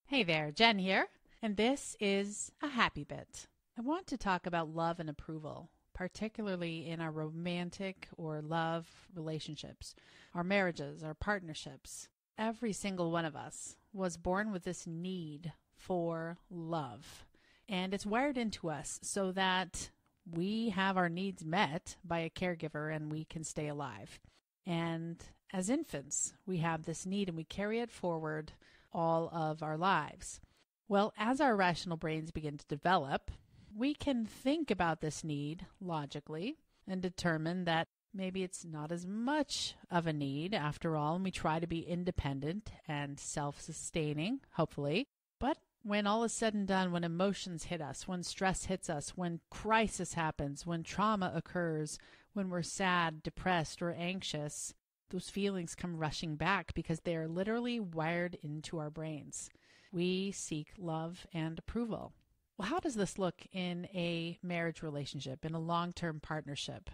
Hey there, Jen here, and this is a happy bit. I want to talk about love and approval, particularly in our romantic or love relationships, our marriages, our partnerships. Every single one of us was born with this need for love, and it's wired into us so that we have our needs met by a caregiver and we can stay alive. And as infants, we have this need and we carry it forward all of our lives. Well, as our rational brains begin to develop, we can think about this need logically and determine that maybe it's not as much of a need after all, and we try to be independent and self-sustaining, hopefully. But when all is said and done, when emotions hit us, when stress hits us, when crisis happens, when trauma occurs, when we're sad, depressed, or anxious, those feelings come rushing back because they are literally wired into our brains. We seek love and approval. Well, how does this look in a marriage relationship, in a long-term partnership,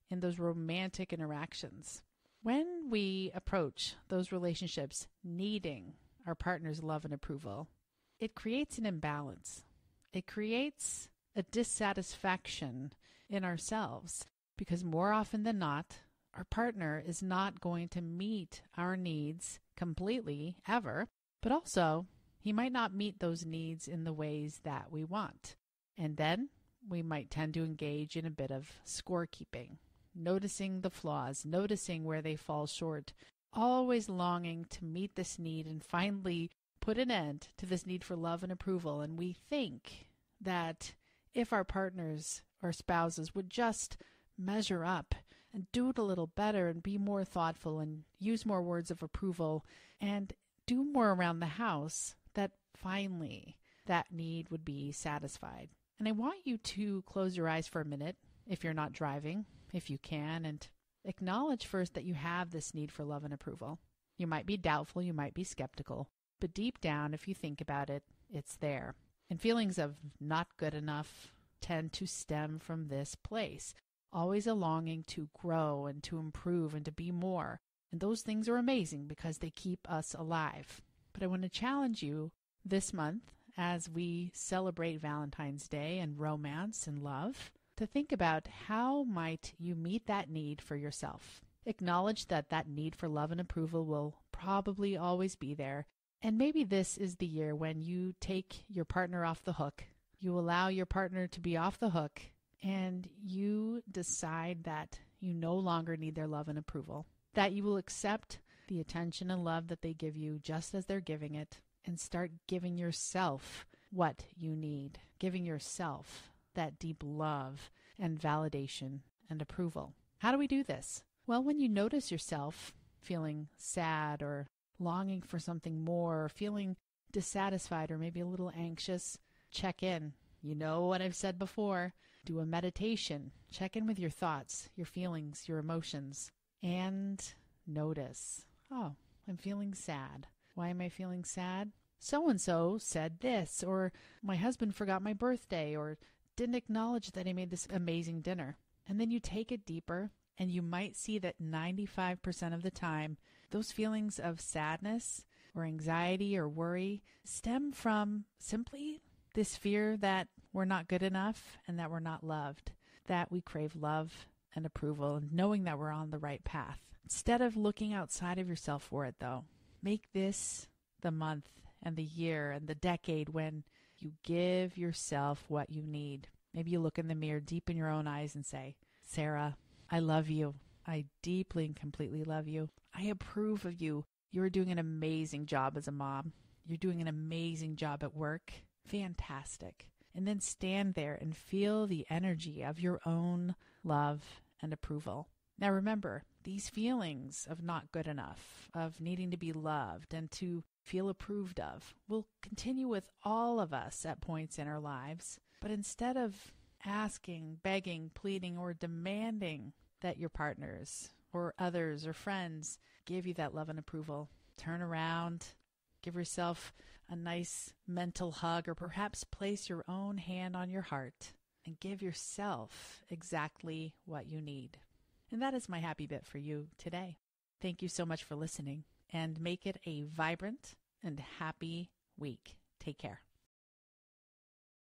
in those romantic interactions? When we approach those relationships needing our partner's love and approval, it creates an imbalance. It creates a dissatisfaction in ourselves because more often than not, our partner is not going to meet our needs completely ever, but also he might not meet those needs in the ways that we want. And then we might tend to engage in a bit of scorekeeping, noticing the flaws, noticing where they fall short, always longing to meet this need and finally put an end to this need for love and approval. And we think that if our partners or spouses would just measure up and do it a little better and be more thoughtful and use more words of approval and do more around the house, that finally that need would be satisfied. And I want you to close your eyes for a minute if you're not driving, if you can, and acknowledge first that you have this need for love and approval. You might be doubtful, you might be skeptical, but deep down, if you think about it, it's there. And feelings of not good enough tend to stem from this place. Always a longing to grow and to improve and to be more. And those things are amazing because they keep us alive. But I want to challenge you this month as we celebrate Valentine's Day and romance and love to think about how might you meet that need for yourself. Acknowledge that that need for love and approval will probably always be there. And maybe this is the year when you take your partner off the hook. You allow your partner to be off the hook and you decide that you no longer need their love and approval, that you will accept the attention and love that they give you just as they're giving it, and start giving yourself what you need, giving yourself that deep love and validation and approval. How do we do this? Well, when you notice yourself feeling sad or longing for something more, or feeling dissatisfied or maybe a little anxious, check in. You know what I've said before. Do a meditation. Check in with your thoughts, your feelings, your emotions, and notice, oh, I'm feeling sad. Why am I feeling sad? So-and-so said this, or my husband forgot my birthday, or didn't acknowledge that I made this amazing dinner. And then you take it deeper, and you might see that 95% of the time, those feelings of sadness or anxiety or worry stem from simply this fear that we're not good enough and that we're not loved, that we crave love and approval and knowing that we're on the right path. Instead of looking outside of yourself for it, though, make this the month and the year and the decade when you give yourself what you need. Maybe you look in the mirror deep in your own eyes and say, Sarah, I love you. I deeply and completely love you. I approve of you. You're doing an amazing job as a mom. You're doing an amazing job at work. Fantastic. And then stand there and feel the energy of your own love and approval. Now remember, these feelings of not good enough, of needing to be loved and to feel approved of, will continue with all of us at points in our lives. But instead of asking, begging, pleading, or demanding that your partners or others or friends give you that love and approval, turn around, give yourself a nice mental hug, or perhaps place your own hand on your heart and give yourself exactly what you need. And that is my happy bit for you today. Thank you so much for listening, and make it a vibrant and happy week. Take care.